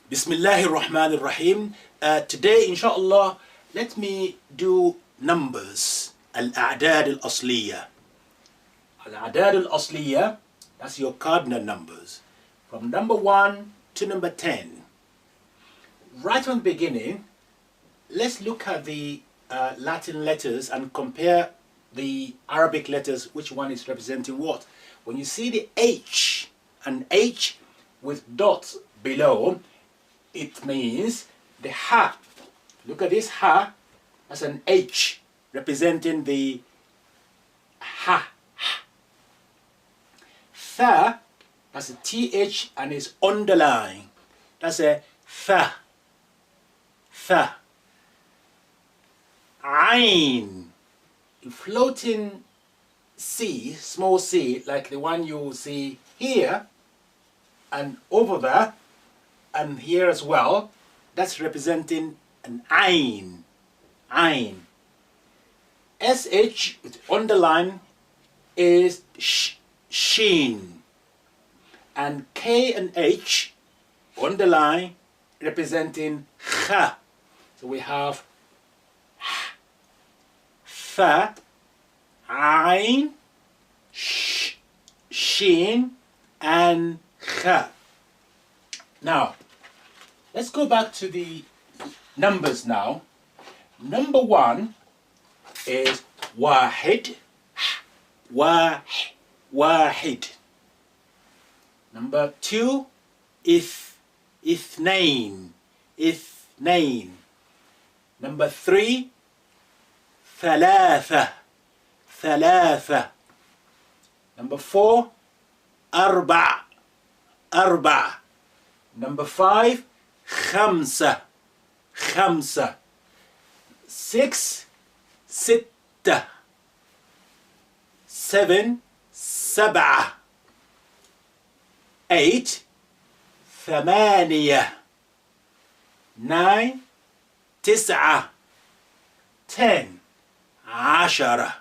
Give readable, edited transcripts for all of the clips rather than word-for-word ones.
Bismillahir Rahmanir Rahim. Today, inshallah, let me do numbers. Al-A'dad al-Asliya. Al-A'dad al-Asliya, that's your cardinal numbers. From number 1 to number 10. Right from the beginning, let's look at the Latin letters and compare the Arabic letters, which one is representing what. When you see the H, an H with dots below, it means the ha. Look at this ha, that's an H representing the ha. Tha, that's a TH and is underlined. That's a tha. Tha. Ain, floating C, small c, like the one you see here and over there and here as well, that's representing an ain. Ain. SH with underline is sheen, and K and H underline representing kha. So we have fa, ain, sheen, and kha. Now, let's go back to the numbers now. Number 1 is wahid, wahid. Number 2 is ithnain, ithnain. Number 3, thalatha, thalatha. Number 4, arba, arba. Number 5, khamsa, khamsa. 6, sitta. 7, sab'a. 8, thamaniya. 9, tis'a. 10, ashara.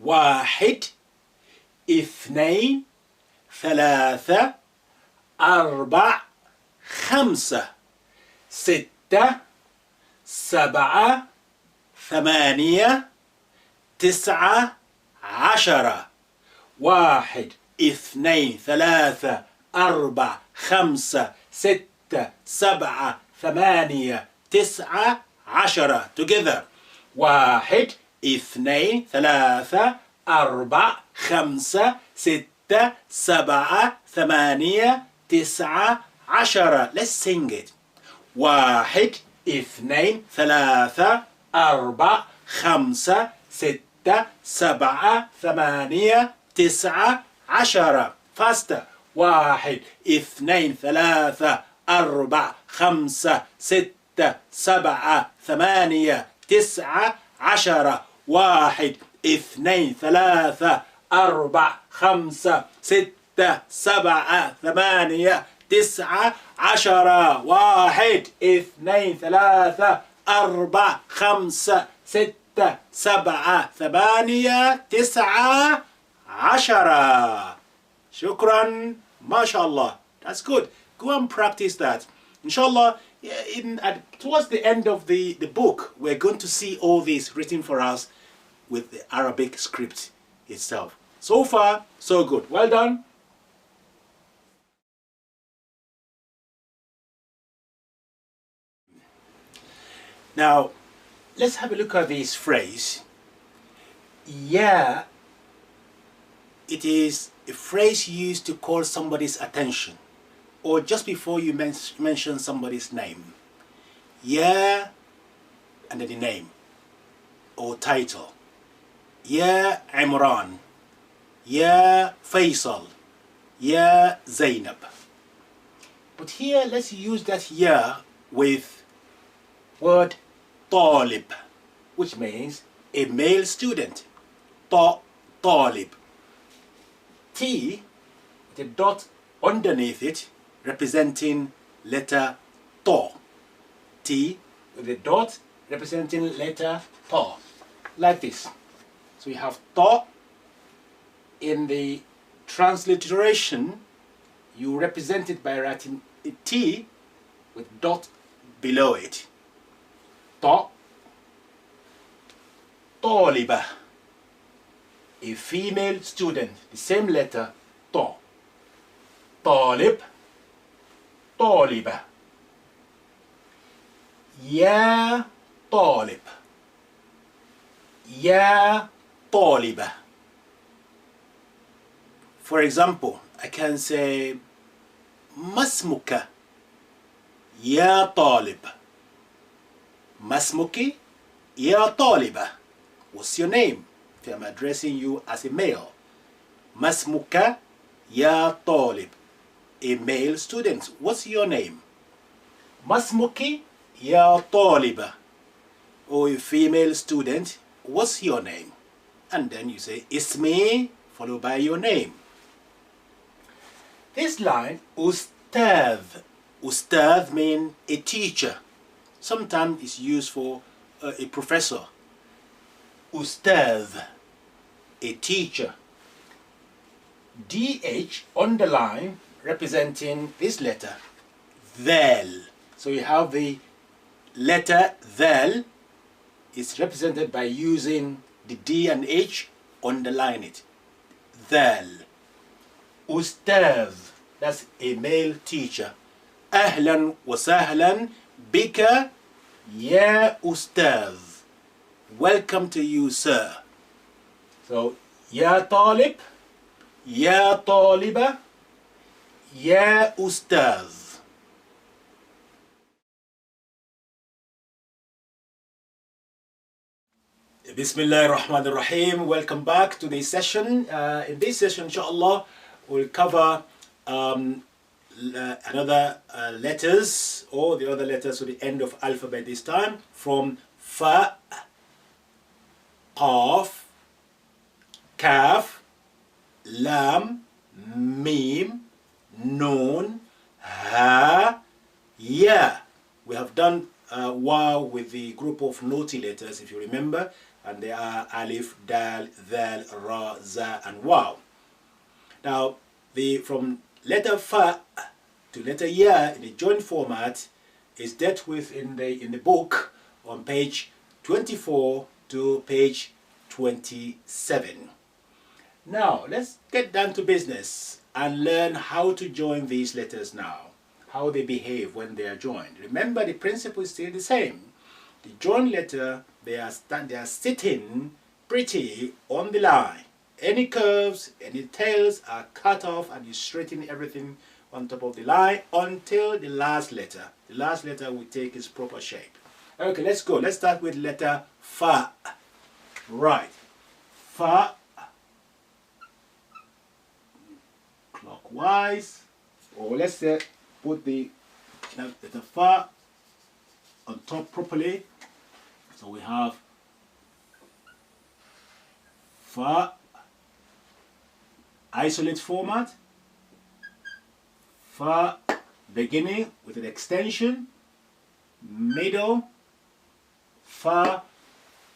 واحد اثنين ثلاثة أربع خمسة ستة سبعة ثمانية تسعة عشرة واحد اثنين ثلاثة أربع خمسة ستة سبعة ثمانية تسعة عشرة. Together. واحد اثنين ثلاثة أربع خمسة ستة سبعة ثمانية تسعة عشرة. Let's sing it. واحد اثنين ثلاثة أربع خمسة ستة سبعة ثمانية تسعة عشرة. Faster. واحد اثنين ثلاثة أربع خمسة ستة سبعة ثمانية تسعة عشرة. واحد اثنين ثلاثة أربع خمسة ستة سبعة ثمانية تسعة عشرة. واحد اثنين ثلاثة أربع خمسة ستة سبعة ثمانية تسعة عشرة. شكرا. ما شاء الله. That's good. Go and practice that. Inshallah, towards the end of the book, we're going to see all this written for us with the Arabic script itself. So far, so good. Well done. Now, let's have a look at this phrase. Yeah, it is a phrase used to call somebody's attention, or just before you mention somebody's name. Yeah, and then the name or title. Yeah, Imran. Yeah, Faisal. Yeah, Zainab. But here, let's use that yeah with word talib, which means a male student. Talib. T, the dot underneath it, representing letter to. T with a dot representing letter to, like this. So we have to. In the transliteration, you represent it by writing a T with dot below it. Ta, طالبة, a female student, the same letter, ta. طالب, طالبة. يا طالب, يا طالبة. For example, I can say ما اسمك يا طالب. ما اسمك يا طالبة. What's your name? If I'm addressing you as a male. ما اسمك يا طالب. A male student. What's your name? ما اسمك يا طالبة. Or a female student. What's your name? And then you say اسمي followed by your name. This line, ustad. Ustad means a teacher. Sometimes it's used for a professor. Ustad, a teacher. DH on the line representing this letter, ذال. So you have the letter ذال is represented by using the D and H, underline it. ذال. Ustad, that's a male teacher. أهلا وسهلا بك يا أستاذ. Welcome to you, sir. So, يا طالب, يا طالبة, يا أستاذ. Bismillah ar-Rahman ar-Rahim. Welcome back to this session. In this session, inshallah, we'll cover another letters, or the other letters to the end of alphabet this time, from fa, qaf, kaf, lam, mim, noon, ha, ya. We have done waw with the group of naughty letters, if you remember, and they are alif, dal, dhal, ra, za, and waw. Now, from letter fa to letter ya in the joint format is dealt with in the book on page 24 to page 27. Now let's get down to business and learn how to join these letters now, how they behave when they are joined. Remember, the principle is still the same. The joined letter, they are sitting pretty on the line. Any curves, any tails are cut off, and you straighten everything on top of the line until the last letter. The last letter will take its proper shape. Okay, let's go. Let's start with letter fa. Right. Fa. Clockwise. Or let's say put the letter fa on top properly. So we have fa. Isolate format, fa beginning with an extension, middle, fa,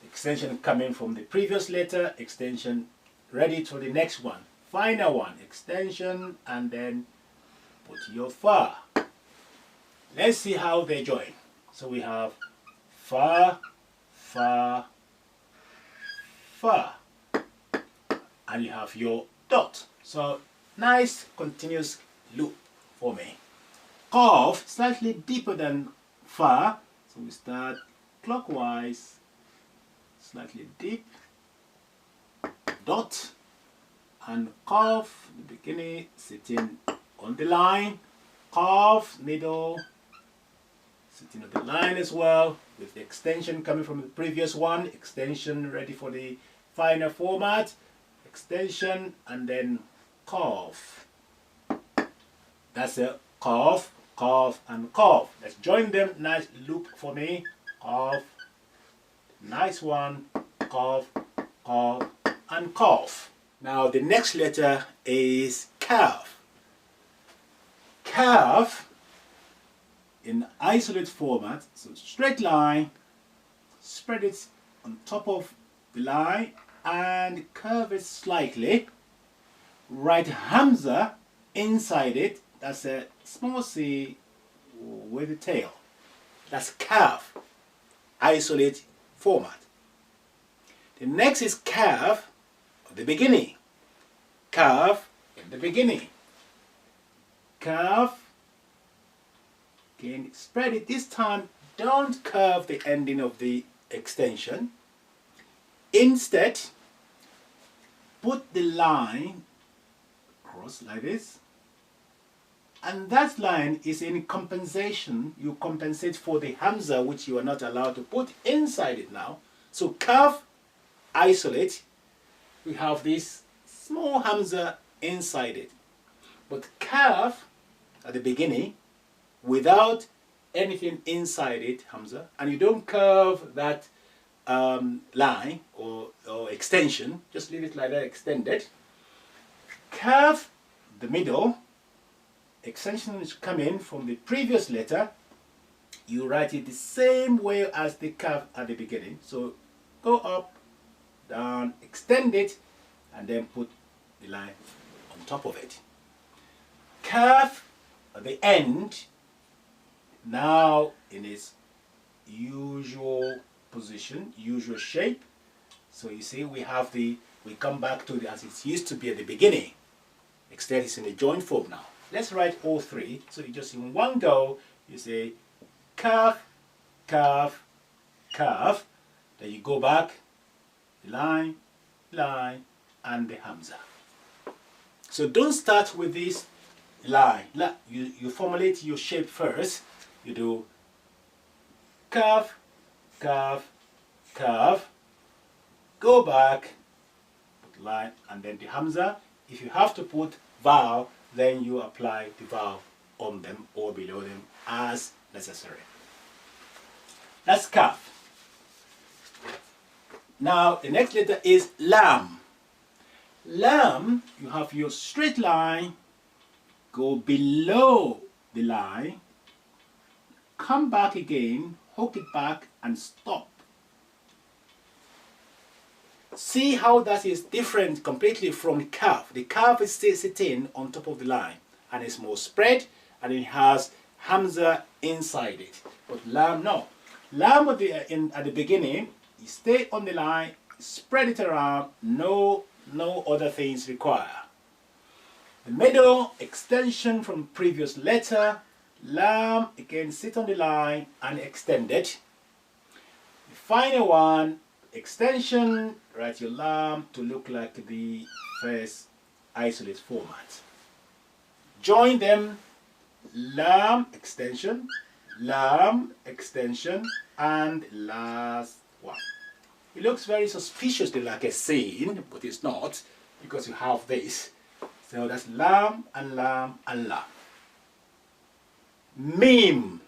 extension coming from the previous letter, extension ready to the next one, final one, extension, and then put your fa. Let's see how they join. So we have fa, fa, fa, and you have your dot. So nice continuous loop for me. Qaf, slightly deeper than fa. So we start clockwise, slightly deep, dot, and qaf, the beginning sitting on the line, qaf, middle, sitting on the line as well, with the extension coming from the previous one, extension ready for the final format, extension, and then qaf. That's a qaf, qaf, and qaf. Let's join them. Nice loop for me. Qaf, nice one, qaf, qaf, and qaf. Now the next letter is kaf. Kaf in isolate format, so straight line, spread it on top of the line and curve it slightly. Write Hamza inside it, that's a small c with the tail. That's kaf, isolate format. The next is kaf at the beginning. Kaf at the beginning. Kaf. Again, spread it. This time, don't curve the ending of the extension. Instead, put the line across like this. And that line is in compensation. You compensate for the hamza, which you are not allowed to put inside it now. So kaf, isolate. We have this small hamza inside it. But kaf at the beginning, without anything inside it, hamza, and you don't curve that line or extension, just leave it like that, extended. Kaf, the middle, extension is coming from the previous letter. You write it the same way as the kaf at the beginning. So go up, down, extend it, and then put the line on top of it. Kaf at the end, now in its usual position, usual shape. So you see we come back to as it used to be at the beginning. Extend is in the joint form now. Let's write all three. So you just in one go, you say kaf, kaf, kaf. Then you go back, the line, line, and the hamza. So don't start with this line. You formulate your shape first. You do kaf, kaf, kaf. Go back, put line, and then the hamza. If you have to put vowel, then you apply the vowel on them or below them as necessary. That's kaf. Now the next letter is lam. Lam, you have your straight line, go below the line, come back again, hook it back and stop. See how that is different completely from the kaf. The kaf is still sitting on top of the line and it's more spread and it has hamza inside it. But lam, no. Lam at the beginning, you stay on the line, spread it around, no other things require. The middle, extension from previous letter, lam, again sit on the line and extend it. The final one, extension, write your lam to look like the first isolate format. Join them, lam, extension, and last one. It looks very suspiciously like a scene, but it's not, because you have this. So that's lam and lam and lam. Mim.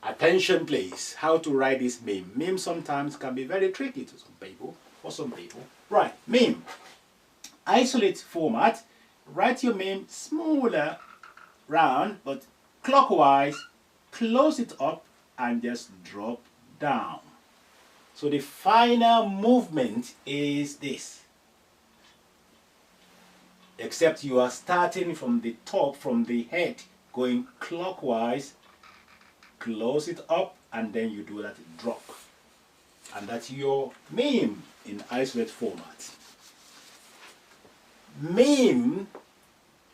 Attention please, how to write this mim. Mim sometimes can be very tricky to some people, for some people. Right, mim. Isolate format. Write your mim smaller, round, but clockwise. Close it up and just drop down. So the final movement is this. Except you are starting from the top, from the head, going clockwise. Close it up and then you do that drop. And that's your mim in isolate format. Mim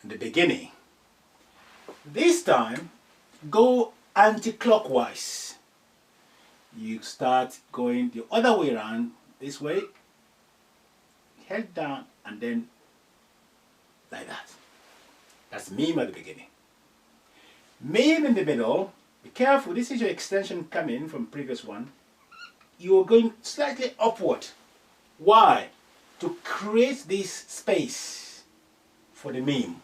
in the beginning. This time, go anti-clockwise. You start going the other way around, this way, head down, and then like that. That's mim at the beginning. Mim in the middle. Be careful, this is your extension coming from previous one. You are going slightly upward. Why? To create this space for the mim.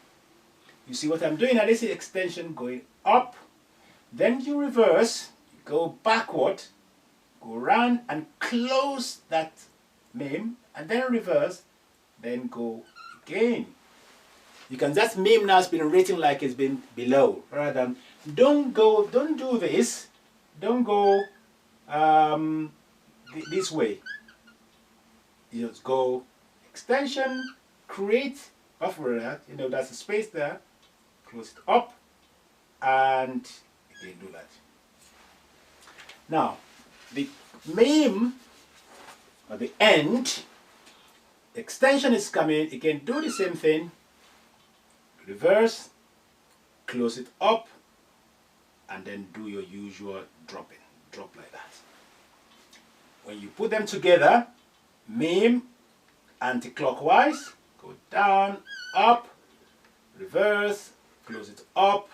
You see what I'm doing now? This is extension going up. Then you reverse, you go backward, go around and close that mim, and then reverse, then go again. You can just mim now has been written like it's been below, rather than don't do this, don't go this way. You just go extension, create, buffer that, that's a space there, close it up, and again do that. Now, the meme at the end, the extension is coming, again do the same thing, reverse, close it up, and then do your usual dropping, drop like that. When you put them together, meme, anti-clockwise, go down, up, reverse, close it up,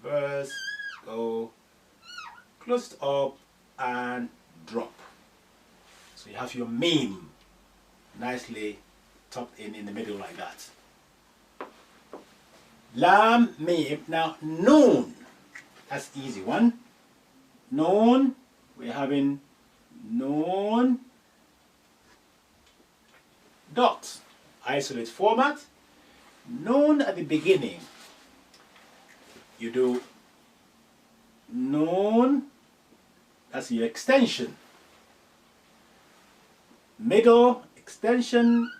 reverse, go, close it up, and drop. So you have your meme nicely tucked in the middle like that. Lam, meme. Now noon, that's easy one. Noon, we're having noon, dot, isolate format. Noon at the beginning, you do noon, that's your extension. Middle, extension,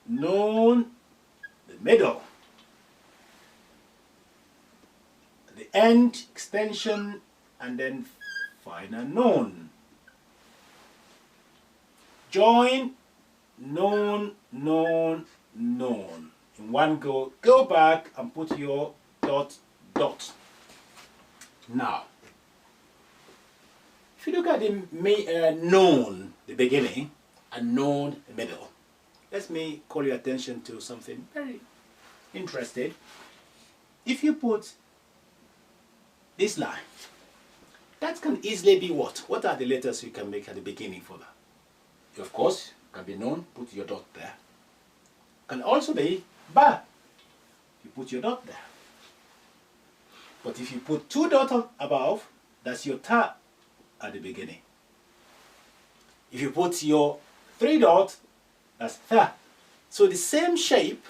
noon, the middle. At the end, extension, and then final noon. Join, noon, noon, noon. In one go, go back and put your dot, dot. Now, if you look at the noon, the beginning, and noon, the middle, let me call your attention to something very interesting. If you put this line, that can easily be what? What are the letters you can make at the beginning for that? Of course, can be noon, put your dot there. Can also be ba, you put your dot there. But if you put two dots above, that's your ta at the beginning. If you put your three dots, that's tha. So the same shape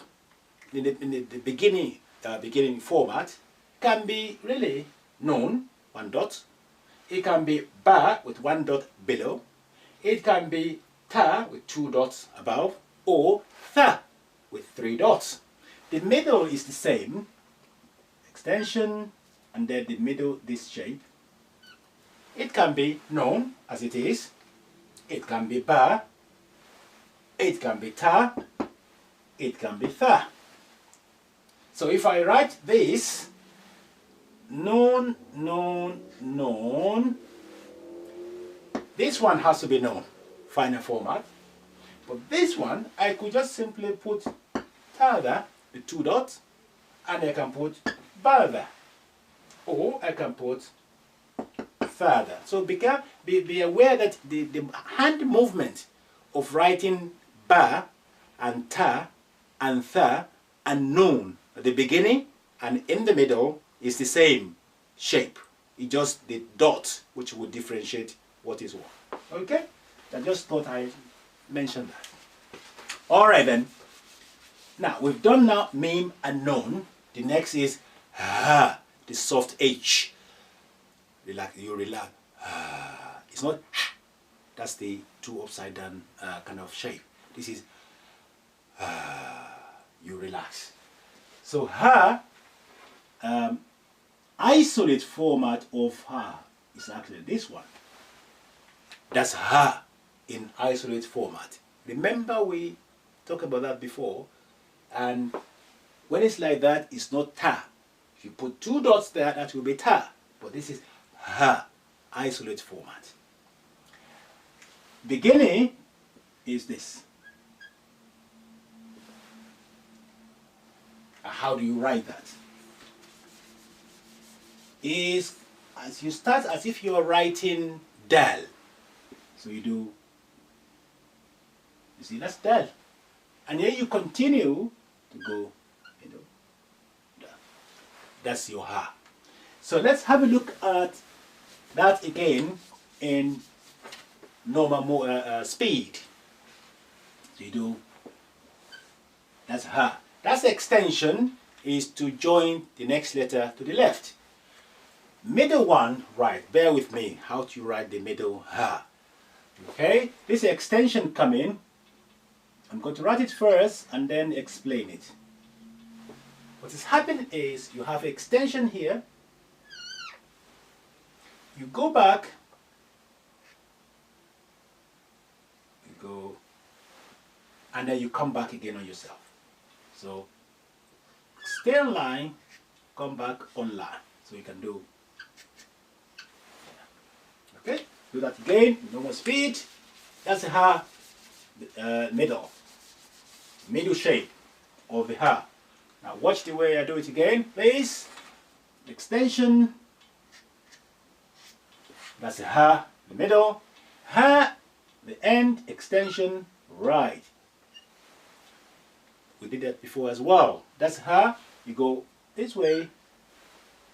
in the beginning format can be really noon, one dot. It can be ba with one dot below. It can be ta with two dots above, or tha with three dots. The middle is the same, extension, and then the middle, this shape. It can be noon as it is. It can be ba. It can be ta. It can be tha. So if I write this, noon, noon, noon, this one has to be noon, final format. But this one, I could just simply put ta there, the two dots, and I can put ba there. Or I can put tha there. So be aware that the hand movement of writing ba and ta and tha and noon at the beginning and in the middle is the same shape. It's just the dot which would differentiate what is what. Okay? I just thought I mentioned that. Alright then. Now we've done now meme and noon. The next is ha, the soft H. Relax, you relax. It's not ha. That's the two upside down kind of shape. This is you relax. So ha, isolate format of ha is actually this one. That's ha in isolate format. Remember we talked about that before, and when it's like that, it's not ta. If you put two dots there, that will be ta. But this is ha, isolate format. Beginning is this. How do you write that? Is as you start as if you are writing dal. So you do, you see, that's dal. And then you continue to go, you know, da. That's your ha. So let's have a look at that again in normal speed. So you do, that's ha. That's extension is to join the next letter to the left. Middle one, right, bear with me, how to write the middle ha. Okay, this extension coming. I'm going to write it first and then explain it. What is happening is you have extension here. You go back. You go, and then you come back again on yourself. So stay on line, come back on line. So you can do. Okay, do that again. Normal speed. That's the hair middle shape of the hair. Now watch the way I do it again, please. Extension. That's the hair, the middle. Hair, the end, extension, right. We did that before as well. That's hair. You go this way,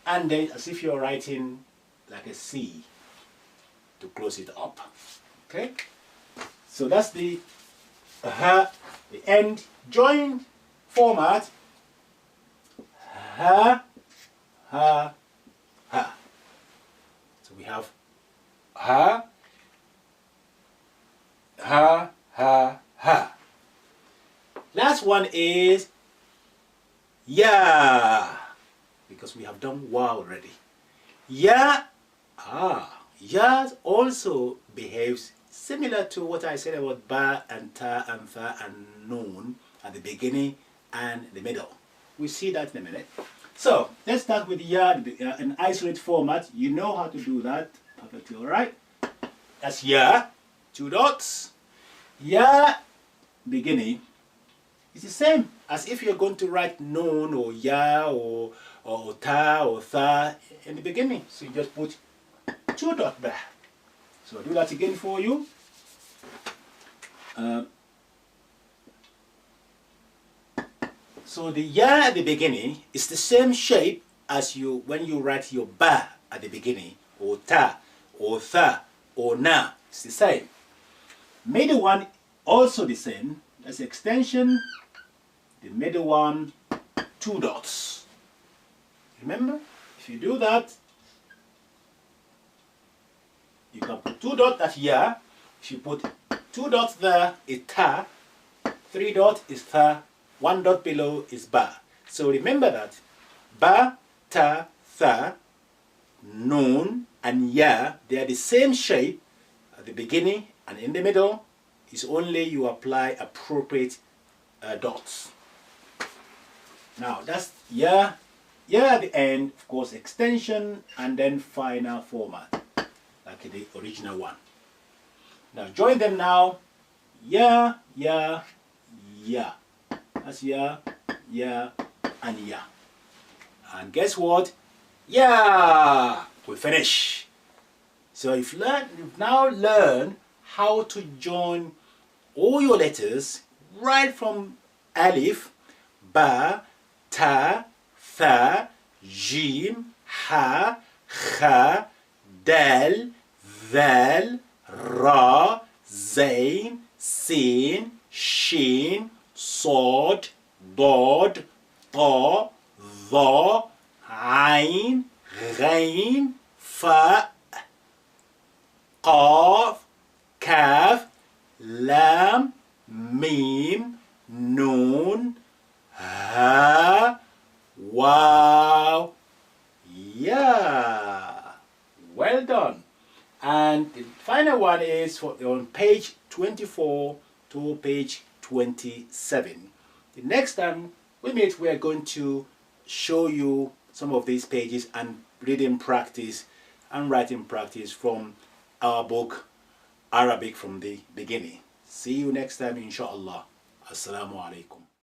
and then as if you're writing like a C to close it up. Okay? So that's the hair, the end, join format. Ha, ha, ha. So we have ha, ha, ha, ha. Last one is yeah, because we have done wa already. Yeah, ya also behaves similar to what I said about ba and ta and tha and noon at the beginning and the middle. We'll see that in a minute. So let's start with ya in isolate format. You know how to do that perfectly, all right? That's ya, 2 dots. Ya beginning is the same as if you're going to write noon or ya or ta or tha in the beginning. So you just put 2 dots there. So I'll do that again for you. So the ya at the beginning is the same shape as when you write your ba at the beginning, or ta, or tha, or na. It's the same. Middle one also the same. That's extension. The middle one, 2 dots. Remember, if you do that, you can put 2 dots. That's ya. If you put 2 dots there, it's ta. 3 dots is tha. 1 dot below is ba. So remember that ba, ta, tha, noon, and ya, they are the same shape at the beginning and in the middle. It's only you apply appropriate dots. Now that's ya, at the end, of course, extension, and then final format, like the original one. Now join them now. Ya, ya, ya. That's ya, and ya. And guess what? Yeah, we finish. So you've now learned how to join all your letters right from alif, ba, ta, tha, jim, ha, kha, dal, ذال, ra, zain, sin, shin, صاد ضاد طا ظا عين غين فاء قاف كاف لام ميم نون ها واو yeah. Well done. And the final one is on page 24 to page 27. The next time we meet, we are going to show you some of these pages and reading practice and writing practice from our book Arabic from the Beginning. See you next time, inshallah. Assalamu alaikum.